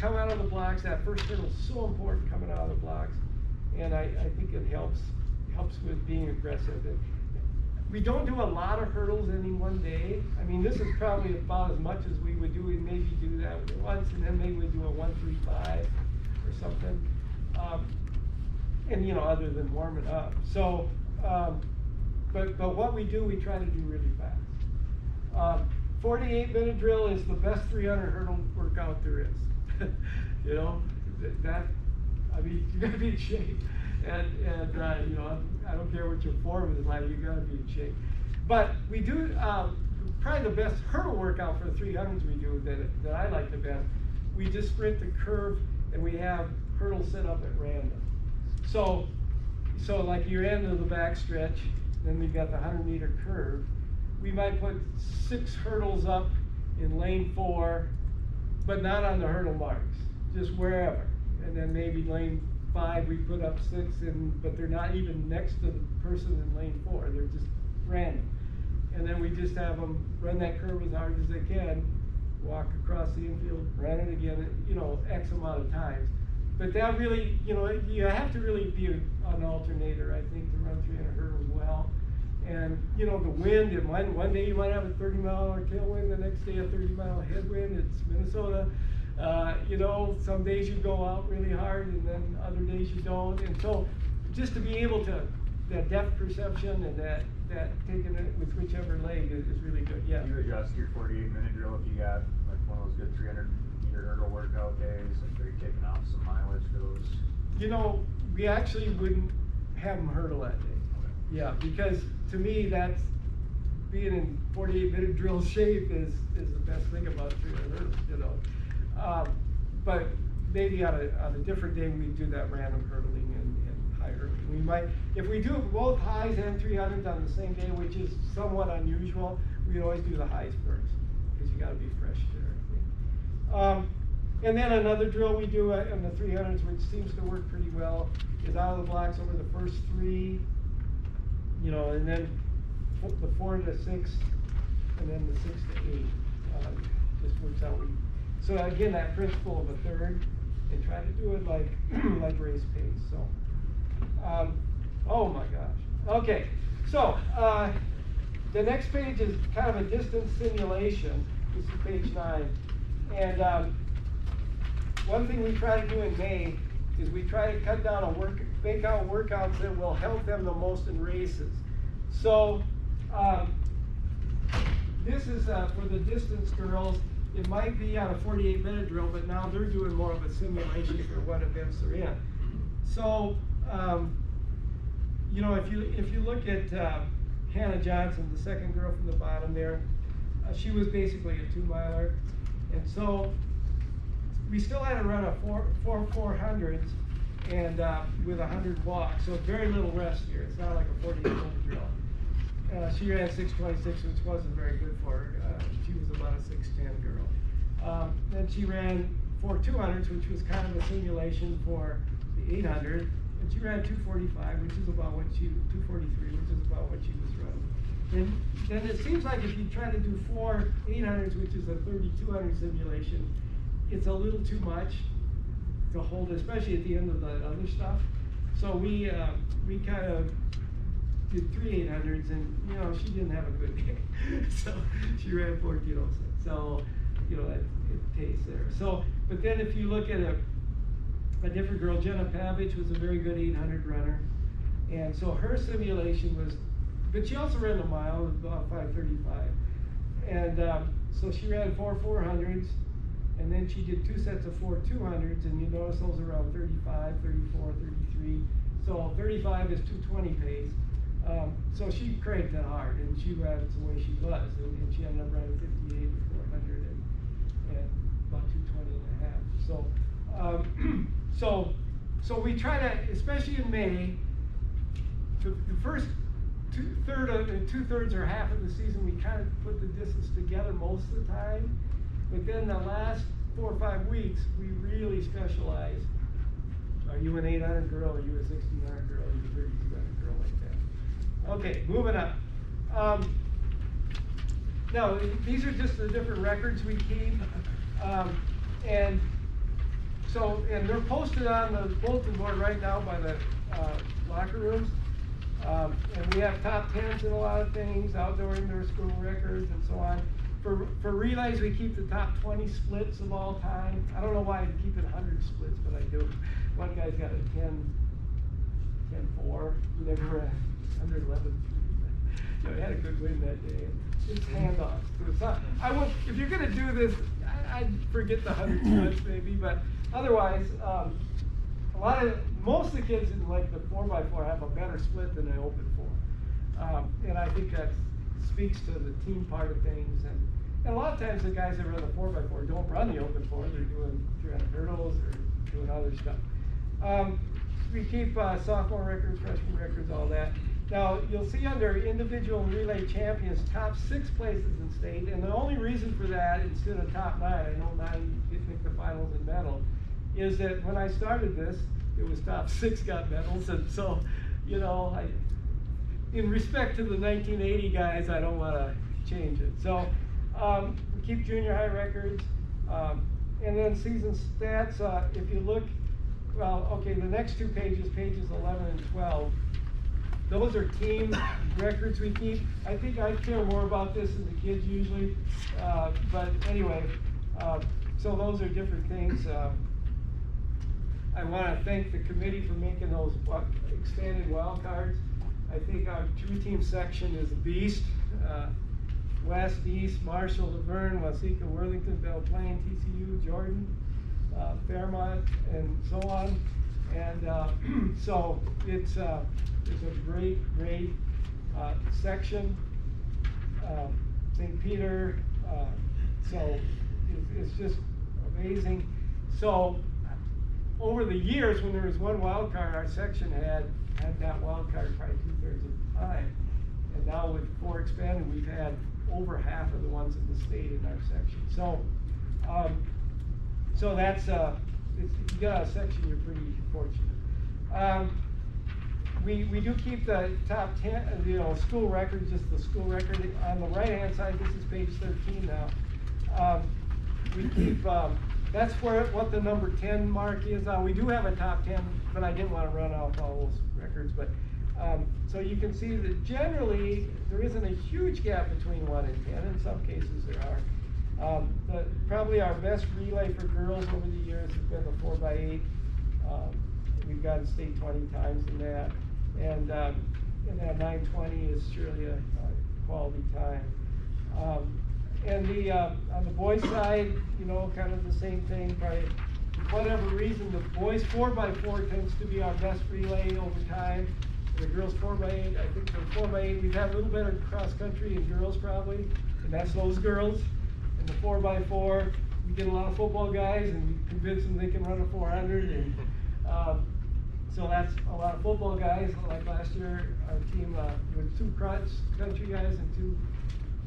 come out of the blocks. That first hurdle is so important coming out of the blocks, and I think it helps with being aggressive. And we don't do a lot of hurdles any one day. I mean, this is probably about as much as we would do. We maybe do that once, and then maybe we do a 1-3-5 or something. And you know, other than warming up. So, but what we do, we try to do really fast. 48-minute drill is the best 300 hurdle workout there is. You know, that, I mean, you gotta be in shape. And you know, I don't care what your form is like, you gotta be in shape. But we do, probably the best hurdle workout for the 300s we do that I like the best. We just sprint the curve and we have hurdles set up at random. So like your end of the back stretch, then we've got the 100-meter curve. We might put 6 hurdles up in lane 4, but not on the hurdle marks, just wherever. And then maybe lane 5 we put up 6, but they're not even next to the person in lane 4. They're just random. And then we just have them run that curve as hard as they can, walk across the infield, run it again, you know, X amount of times. But that really, you know, you have to really be an alternator, I think, to run 300 hurdles well. And, you know, the wind, one day you might have a 30-mile-an-hour tailwind, the next day a 30-mile headwind. It's Minnesota. You know, some days you go out really hard and then other days you don't. And so just to be able to, that depth perception and that taking it with whichever leg is really good. Yeah. You adjust your 48-minute drill if you got like one of those good 300-meter hurdle workout days, like are you taking off some mileage for those? You know, we actually wouldn't have them hurdle that day. Okay. Yeah, because to me, that's being in 48-minute drill shape is the best thing about 300 hurdles, you know. But maybe on a different day, we do that random hurdling and high hurdling. We might, if we do both highs and 300s on the same day, which is somewhat unusual, we always do the highs first, because you gotta be fresh there, I think. And then another drill we do in the 300s, which seems to work pretty well, is out of the blocks over the first 3, you know, and then the 4 to 6, and then the 6 to 8. Just works out. So again, that principle of a third, and try to do it like like race pace. So, oh my gosh. Okay, so the next page is kind of a distance simulation. This is page 9, and one thing we try to do in May is we try to cut down make out workouts that will help them the most in races. So this is for the distance girls. It might be on a 48-minute drill, but now they're doing more of a simulation for what events they're in. So you know, if you look at Hannah Johnson, the second girl from the bottom there, she was basically a 2-miler, and so we still had to run a 400s and with 100 walks, so very little rest here. It's not like a 48-minute drill. She ran 6:26, which wasn't very good for her. She was about a 6:10 girl. Then she ran 4 200s, which was kind of a simulation for the 800, and she ran 2:45, which is about what 2:43, which is about what she was running. And then it seems like if you try to do 4 800s, which is a 3200 simulation, it's a little too much to hold, especially at the end of the other stuff. So we kind of did 3 800s, and you know, she didn't have a good day. So she ran 14:06. So you know, it tastes there. So, but then if you look at a different girl, Jenna Pavich was a very good 800 runner, and so her simulation was, but she also ran a mile, about 5:35, and so she ran 4 400s, and then she did 2 sets of 4 200s, and you notice those are around 35, 34, 33. So 35 is 2:20 pace. So she cranked it hard, and she ran it the way she was, and she ended up running 58 and 400 and about 2:20 and a half. So we try to, especially in May, the first two-thirds or half of the season, we kind of put the distance together most of the time, but then the last 4 or 5 weeks, we really specialize. Are you an 800 girl? Are you a 1600 girl? Are you a 3200 girl, like that? Okay, moving up. Now, these are just the different records we keep. And So, and they're posted on the bulletin board right now by the locker rooms. And we have top 10s in a lot of things, outdoor, indoor school records and so on. For relays, we keep the top 20 splits of all time. I don't know why I keep it 100 splits, but I do. One guy's got a 10-4. He never ran under 11. You know, he had a good win that day. It's handoffs. So it's not, if you're going to do this, I'd forget the 100 splits maybe, but otherwise, most of the kids in like the 4x4 have a better split than an open 4. And I think that speaks to the team part of things. And a lot of times the guys that run the 4x4 don't run the open 4, they're doing 300 hurdles or doing other stuff. We keep sophomore records, freshman records, all that. Now, you'll see under individual relay champions, top 6 places in state, and the only reason for that, instead of top 9, I know 9 did make the finals and medal, is that when I started this, it was top 6 got medals, and so, you know, in respect to the 1980 guys, I don't want to change it. So, we keep junior high records, and then season stats, if you look, well, okay, the next 2 pages, pages 11 and 12, those are team records we keep. I think I care more about this than the kids usually, but anyway, so those are different things. I want to thank the committee for making those expanded wild cards. I think our 3-team section is a beast. West, East, Marshall, Laverne, Waseca, Worthington, Belle Plaine, TCU, Jordan, Fairmont, and so on. And so it's a great section. St. Peter, so it's just amazing. So over the years, when there was one wild card, our section had that wild card probably 2/3 of the time. And now with 4 expanded, we've had over half of the ones in the state in our section. So, so that's if you got a section, you're pretty fortunate. We do keep the top 10, you know, school record, just the school record. On the right-hand side, this is page 13 now. We keep, that's what the number 10 mark is. We do have a top 10, but I didn't want to run off all those records. But so you can see that generally there isn't a huge gap between 1 and 10. In some cases there are. Probably our best relay for girls over the years has been the 4x8. We've gotten state 20 times in that. And that 920 is surely a quality time. And on the boys' side, you know, kind of the same thing. Probably, for whatever reason, the boys 4x4 tends to be our best relay over time. The girls 4x8, I think the 4x8, we've had a little better cross country in girls probably, and that's those girls. And the 4x4, we get a lot of football guys, and we convince them they can run a 400. And so that's a lot of football guys. Like last year, our team with 2 cross country guys and 2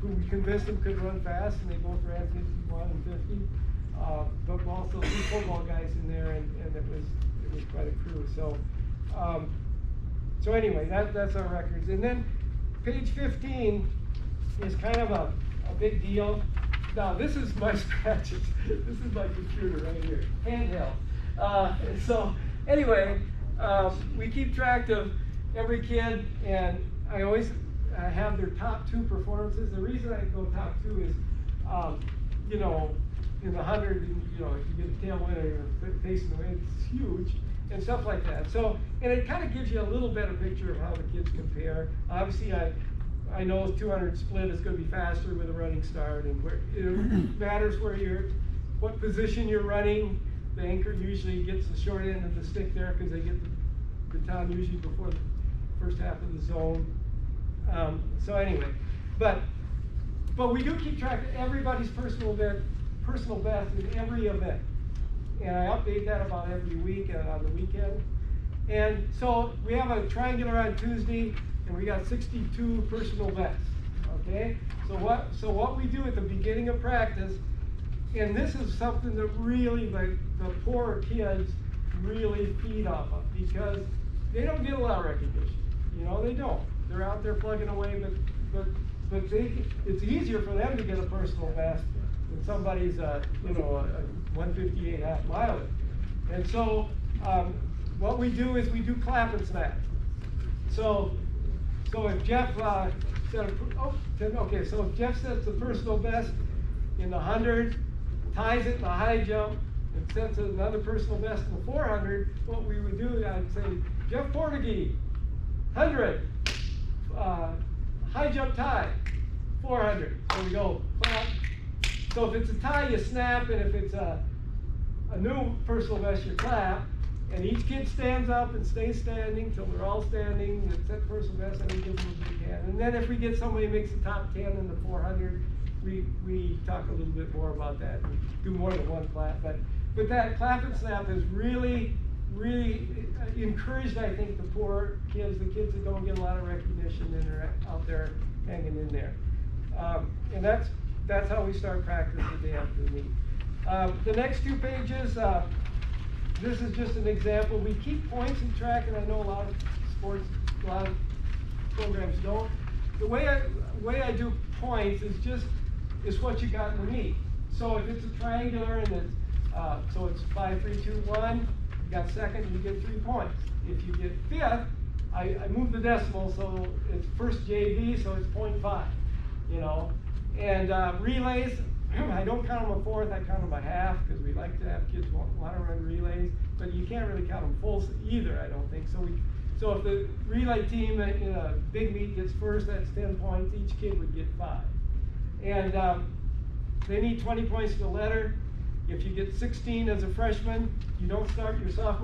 who we convinced them could run fast, and they both ran 51 and 50. But also 2 football guys in there, and it was quite a crew. So so anyway, that's our records. And then page 15 is kind of a big deal. Now this is my scratches. This is my computer right here, handheld. So anyway, we keep track of every kid, and I always have their top 2 performances. The reason I go top 2 is, you know, in the 100, you know, if you get a tailwind or you're facing the wind, it's huge, and stuff like that. So, and it kind of gives you a little better picture of how the kids compare. Obviously, I know 200 split is going to be faster with a running start, and where it matters what position you're running. The anchor usually gets the short end of the stick there because they get the baton usually before the first half of the zone. So anyway, but we do keep track of everybody's personal best in every event, and I update that about every week and on the weekend. And so we have a triangular on Tuesday, and we got 62 personal bests. Okay, so what we do at the beginning of practice, and this is something that really the poorer kids really feed off of, because they don't get a lot of recognition. You know, they don't. They're out there plugging away, but it's easier for them to get a personal best than somebody's you know, a 158 half miler. And so what we do clap and snap. So if Jeff so if Jeff sets the personal best in the 100, ties it in the high jump, and sets another personal best in the 400, what we would do, I'd say, Jeff Portuguese, 100, high jump tie, 400. So we go clap. So if it's a tie, you snap, and if it's a new personal best, you clap. And each kid stands up and stays standing till they're all standing, and set personal best, and we give them a big hand. And then if we get somebody who makes the top 10 in the 400, we talk a little bit more about that. We do more than one clap, but that clap and snap has really encouraged, I think, the poor kids, the kids that don't get a lot of recognition and are out there hanging in there. And that's how we start practice the day after the meet. The next 2 pages, this is just an example. We keep points and track, and I know a lot of sports, a lot of programs don't. The way I do points is what you got in the meet. So if it's a triangular and it's so it's 5, 3, 2, 1, you got second, you get 3 points. If you get fifth, I move the decimal, so it's first JV, so it's 0.5, you know. And relays, I don't count them a fourth, I count them a half, because we like to have kids want to run relays, but you can't really count them full either, I don't think. So if the relay team in a big meet gets first, that's 10 points, each kid would get 5. And they need 20 points to the letter. If you get 16 as a freshman, you don't start your sophomore